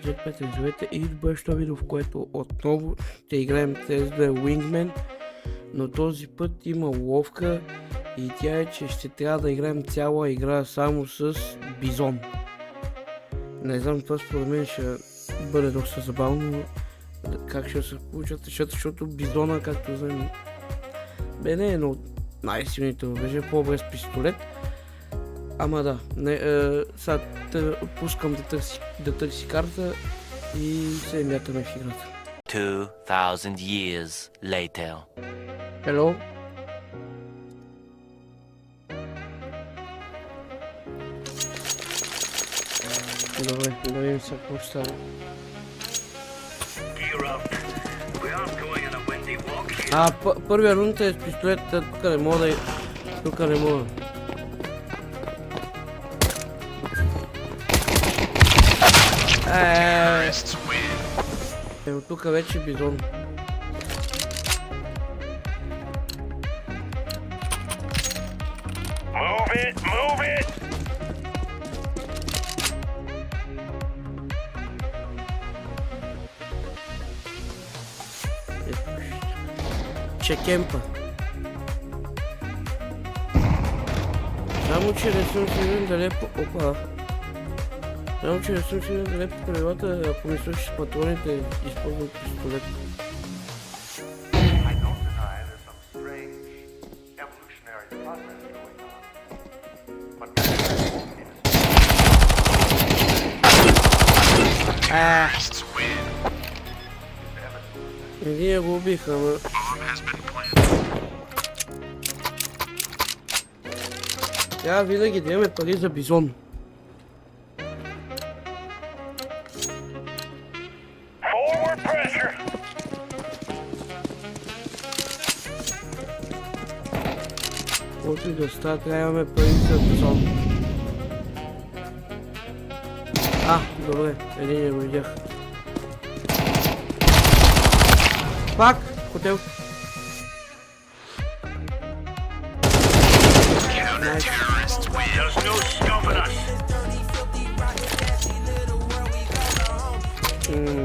Jetpack режовете и бъдещо видео, в което отново ще играем CS:GO Wingman, но този път има уловка и тя е, че ще трябва да играем цяла игра само с бизон. Не знам, това според мен ще бъде доста забавно, как ще се получат, защото бизона, както знаем, не е едно от най-силните оръжия, по-добре с пистолет. Ама да, сега пускам да търси карта и се мятаме в играта. 2000 years later. Hello? Добре, да видим сега какво ще стане. Първия рунд е с пистолет, тук не мога да... Тук не мога. От тук вече бизон. Move it! Чекемпа. Само че не съм сигурен дали Опа. Само че не съм сигурен дали по правилата, ако ми слушаш патроните, използвам пистолет. Ние го убиха, ама... Трябва винаги да имаме пари за бизон. Каквото и да става, трябва да имаме пари за бизон. Добре, един го видях. Пак! Хотел!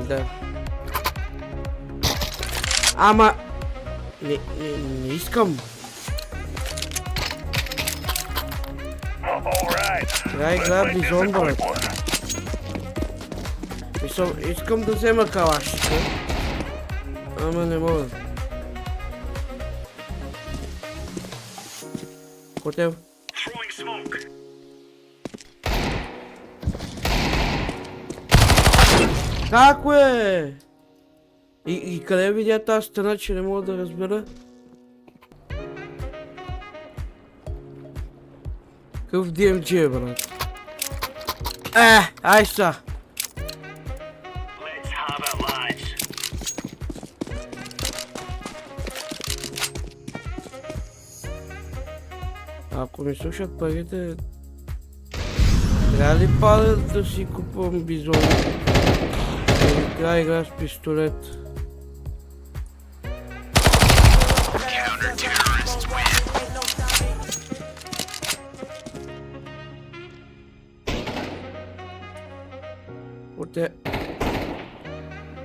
Да. Ама... Не искам. Трябва игра бизон, брат. Искам да взема калашите. Ама не мога. Хотел. Како е? И къде видя тази стена, че не мога да разбера? Какъв DMG е, брат? Ай са! Ако ми слушат парите, трябва ли падат да си купувам бизон? Или трябва да игра с пистолет?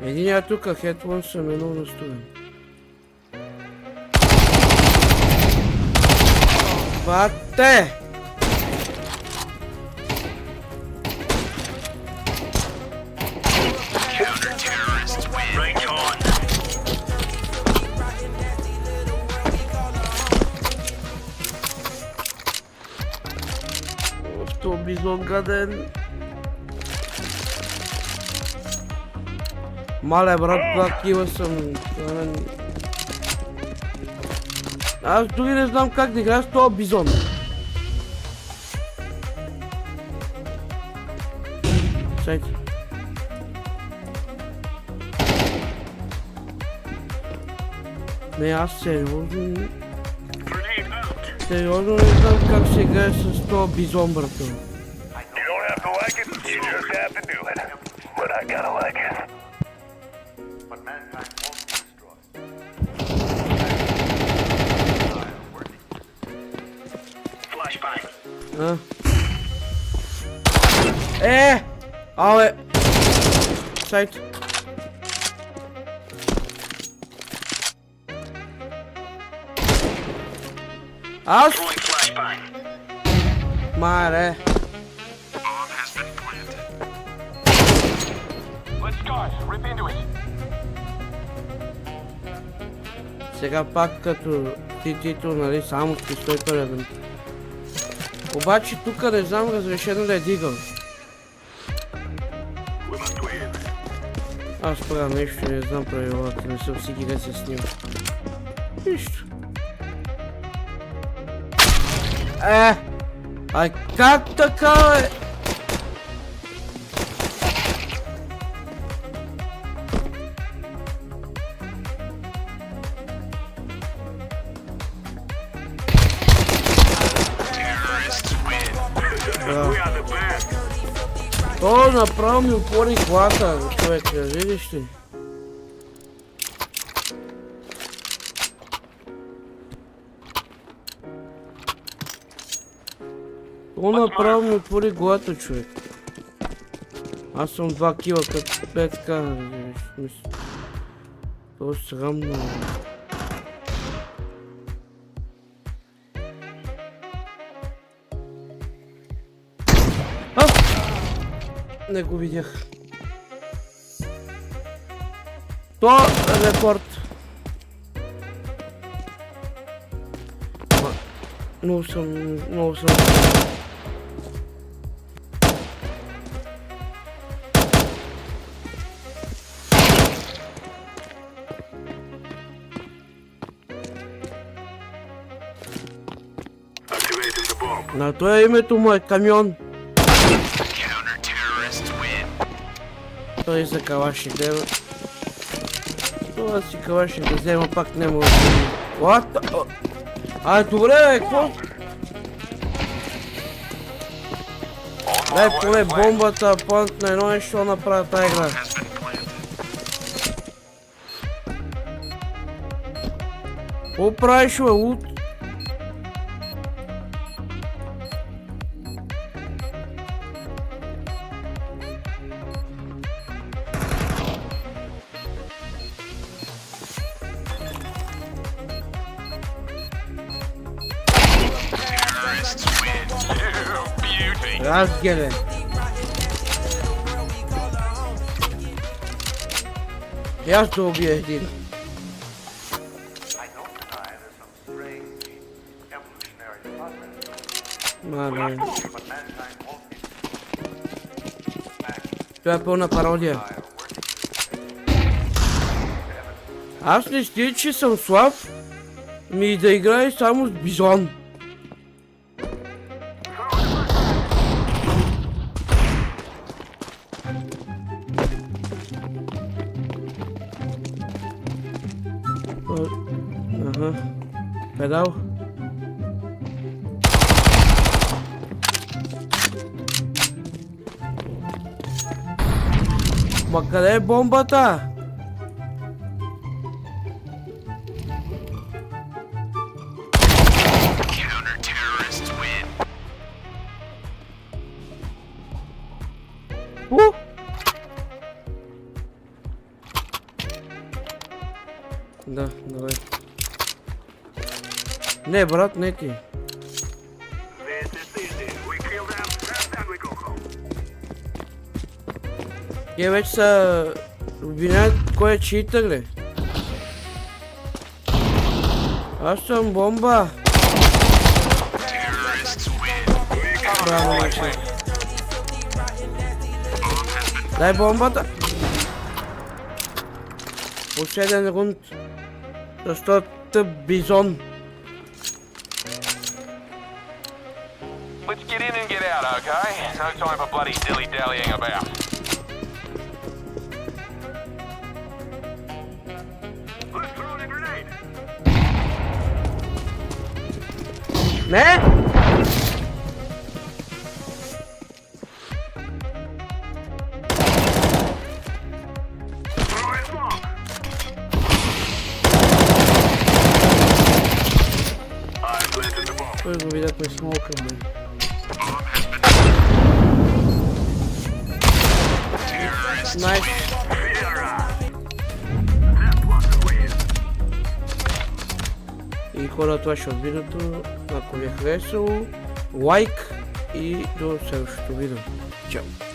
Единия тука, хедфон съм едно настроен. Бате! То бизон гаден. Мале, брат, такива съм. Аз дори не знам как да играя с този бизон. Сайти. Не, аз сериозно... Сериозно не знам как се играе с този бизон, брато. Abbe! сайт. Аз? Маре. Сега пак като тито, нали, само с пистолета. Обаче тук не знам разрешено да е дигал. Аз правя нещо, не знам правилата, не съм си ги се снимал. Нищо. Ай как така, бе? То направо ми отвори глата, човек, видиш ли? То направо ми отвори глата, човек. Аз съм 2 кила, като бе така, то е срамно. Не го видях. То е рекорд. Много съм. На то е името му е камион. Той за калаши гледа. Това си калаши да взема, пак не мога да взема. What? Ай, добре, бе, какво? Дай поне бомбата, плант на едно нещо направя тази игра. Какво правиш, бе, лут? Разгеле. И аз да убия един. Мале. Това е пълна пародия. Аз не стига, че съм слаб, ми да играе само с бизон. Ага. Педал. Ма къде е бомбата? Да, давай. Не, брат, не ти. Те вече са обвинят кой е читър, ли? Аз съм бомба. Браво, маче. Дай бомбата. Последен рунд. Защото бизон. Let's get in and get out, okay? No time for bloody dilly-dallying about. Let's throw in a grenade. Не? Той го видяхме смолка, бе. Найс. И хора, това ще от видеото. Ако ви е харесало, лайк и до следващото видео. Чао!